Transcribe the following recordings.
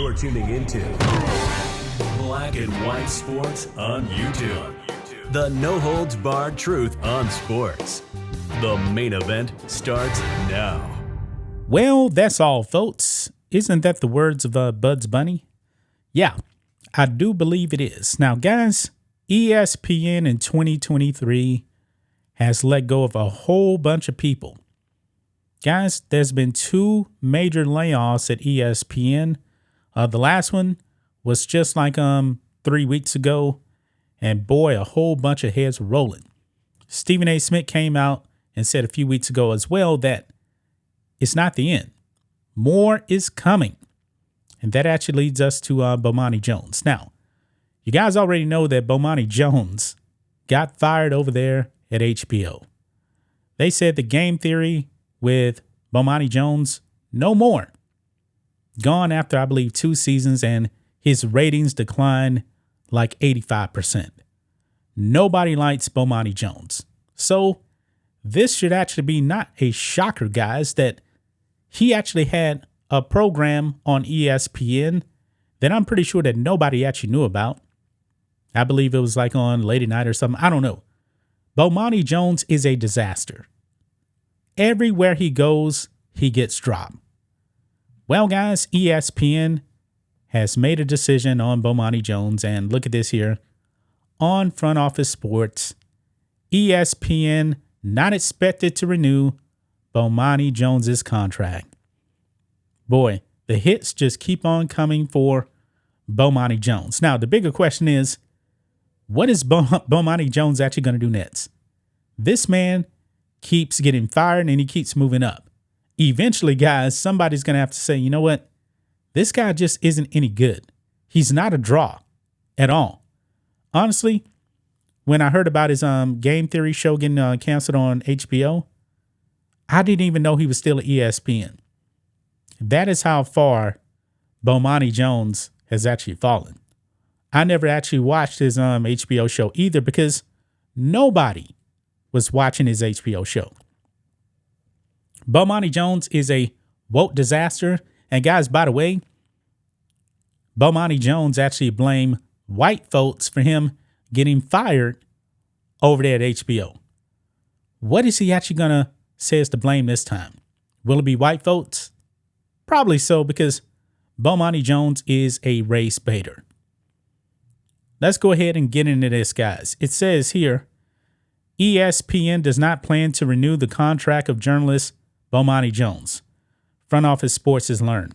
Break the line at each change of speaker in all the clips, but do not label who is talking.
You're tuning into Black and White Sports on YouTube. The no-holds-barred truth on sports. The main event starts now.
Well, that's all, folks. Isn't that the words of Bugs Bunny? Yeah, I do believe it is. Now, guys, ESPN in 2023 has let go of a whole bunch of people. Guys, there's been 2 major layoffs at ESPN. The last one was just like 3 weeks ago. And boy, a whole bunch of heads were rolling. Stephen A. Smith came out and said a few weeks ago as well that it's not the end. More is coming. And that actually leads us to Bomani Jones. Now, you guys already know that Bomani Jones got fired over there at HBO. They said the game theory with Bomani Jones, no more. Gone after, I believe, 2 seasons, and his ratings declined like 85%. Nobody likes Bomani Jones. So this should actually be not a shocker, guys, that he actually had a program on ESPN that I'm pretty sure that nobody actually knew about. I believe it was like on late at night or something. I don't know. Bomani Jones is a disaster. Everywhere he goes, he gets dropped. Well, guys, ESPN has made a decision on Bomani Jones, and look at this here. On Front Office Sports, ESPN not expected to renew Bomani Jones's contract. Boy, the hits just keep on coming for Bomani Jones. Now, the bigger question is, what is Bomani Jones actually going to do next? This man keeps getting fired and he keeps moving up. Eventually, guys, somebody's going to have to say, you know what? This guy just isn't any good. He's not a draw at all. Honestly, when I heard about his game theory show getting canceled on HBO, I didn't even know he was still at ESPN. That is how far Bomani Jones has actually fallen. I never actually watched his HBO show either because nobody was watching his HBO show. Bomani Jones is a woke disaster. And guys, by the way, Bomani Jones actually blamed white folks for him getting fired over there at HBO. What is he actually going to say is to blame this time? Will it be white folks? Probably so, because Bomani Jones is a race baiter. Let's go ahead and get into this, guys. It says here, ESPN does not plan to renew the contract of journalist Bomani Jones. Front Office Sports has learned.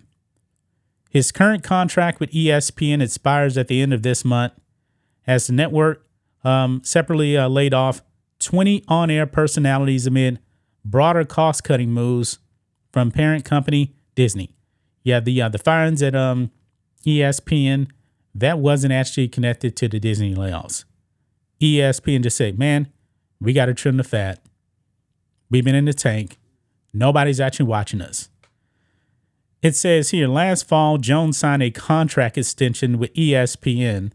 His current contract with ESPN expires at the end of this month as the network separately laid off 20 on-air personalities amid broader cost-cutting moves from parent company Disney. Yeah, the firings at ESPN, that wasn't actually connected to the Disney layoffs. ESPN just said, man, we got to trim the fat. We've been in the tank. Nobody's actually watching us. It says here, last fall, Jones signed a contract extension with ESPN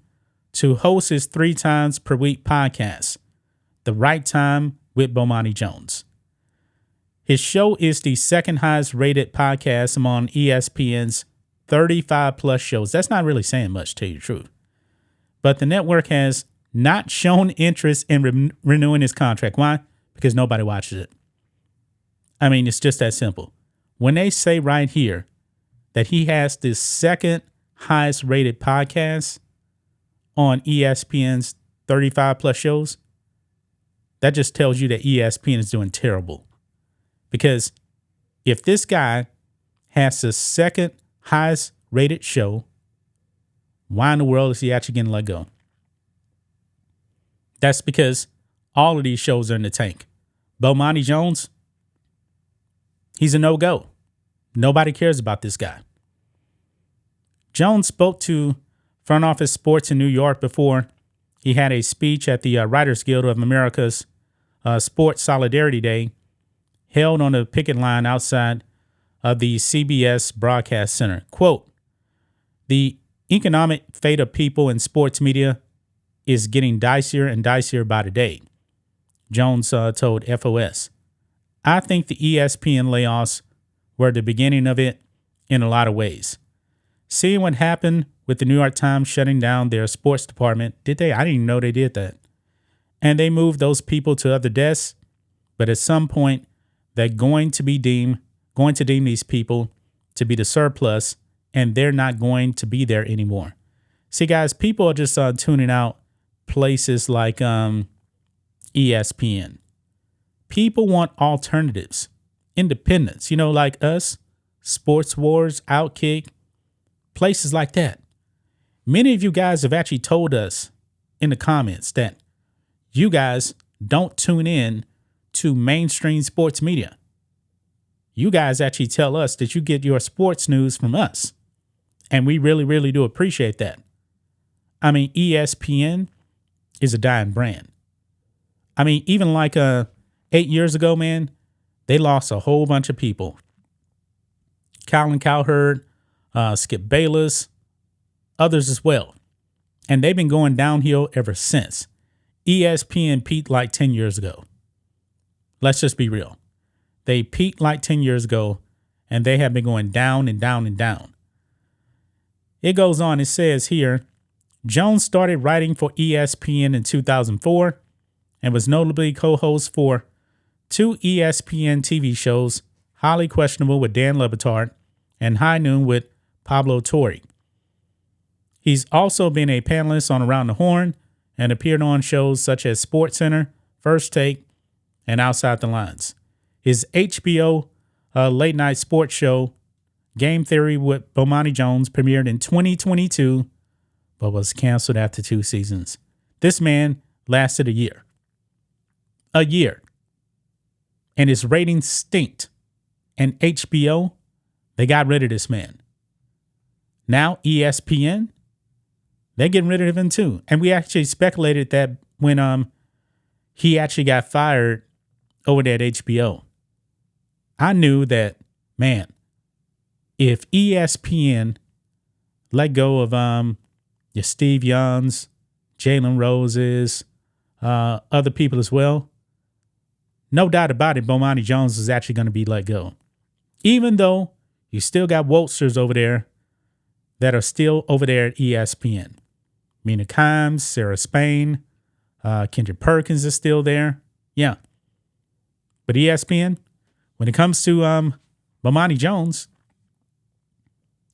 to host his 3 times per week podcast, The Right Time with Bomani Jones. His show is the second highest rated podcast among ESPN's 35 plus shows. That's not really saying much, to tell you the truth. But the network has not shown interest in renewing his contract. Why? Because nobody watches it. I mean, it's just that simple. When they say right here that he has the second highest rated podcast on ESPN's 35 plus shows, that just tells you that ESPN is doing terrible. Because if this guy has the second highest rated show, why in the world is he actually getting let go? That's because all of these shows are in the tank. Bomani Jones, he's a no-go. Nobody cares about this guy. Jones spoke to Front Office Sports in New York before he had a speech at the Writers Guild of America's Sports Solidarity Day held on the picket line outside of the CBS Broadcast Center. Quote, the economic fate of people in sports media is getting dicier and dicier by the day, Jones told FOS. I think the ESPN layoffs were the beginning of it in a lot of ways. Seeing what happened with the New York Times shutting down their sports department, did they? I didn't even know they did that. And they moved those people to other desks. But at some point, they're going to deem these people to be the surplus, and they're not going to be there anymore. See, guys, people are just tuning out places like ESPN. People want alternatives, independence, like us, Sports Wars, Outkick, places like that. Many of you guys have actually told us in the comments that you guys don't tune in to mainstream sports media. You guys actually tell us that you get your sports news from us. And we really, really do appreciate that. I mean, ESPN is a dying brand. I mean, even like 8 years ago, man, they lost a whole bunch of people. Colin Cowherd, Skip Bayless, others as well. And they've been going downhill ever since. ESPN peaked like 10 years ago. Let's just be real. They peaked like 10 years ago, and they have been going down and down and down. It goes on, it says here, Jones started writing for ESPN in 2004 and was notably co-host for 2 ESPN TV shows, Highly Questionable with Dan Le Batard and High Noon with Pablo Torre. He's also been a panelist on Around the Horn and appeared on shows such as SportsCenter, First Take, and Outside the Lines. His HBO late night sports show, Game Theory with Bomani Jones, premiered in 2022, but was canceled after 2 seasons. This man lasted a year. A year. And his ratings stinked. And HBO, they got rid of this man. Now ESPN, they're getting rid of him too. And we actually speculated that when he actually got fired over there at HBO. I knew that, man, if ESPN let go of your Steve Youngs, Jalen Roses, other people as well, no doubt about it, Bomani Jones is actually going to be let go. Even though you still got Wokesters over there that are still over there at ESPN. Mina Kimes, Sarah Spain, Kendrick Perkins is still there. Yeah. But ESPN, when it comes to Bomani Jones,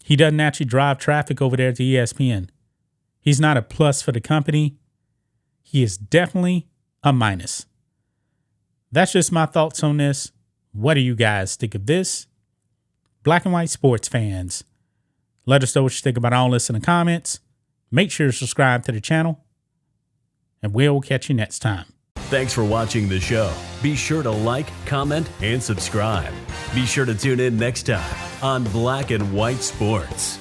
he doesn't actually drive traffic over there to ESPN. He's not a plus for the company. He is definitely a minus. That's just my thoughts on this. What do you guys think of this? Black and white sports fans, let us know what you think about all this in the comments. Make sure to subscribe to the channel, and we'll catch you next time.
Thanks for watching the show. Be sure to like, comment, and subscribe. Be sure to tune in next time on Black and White Sports.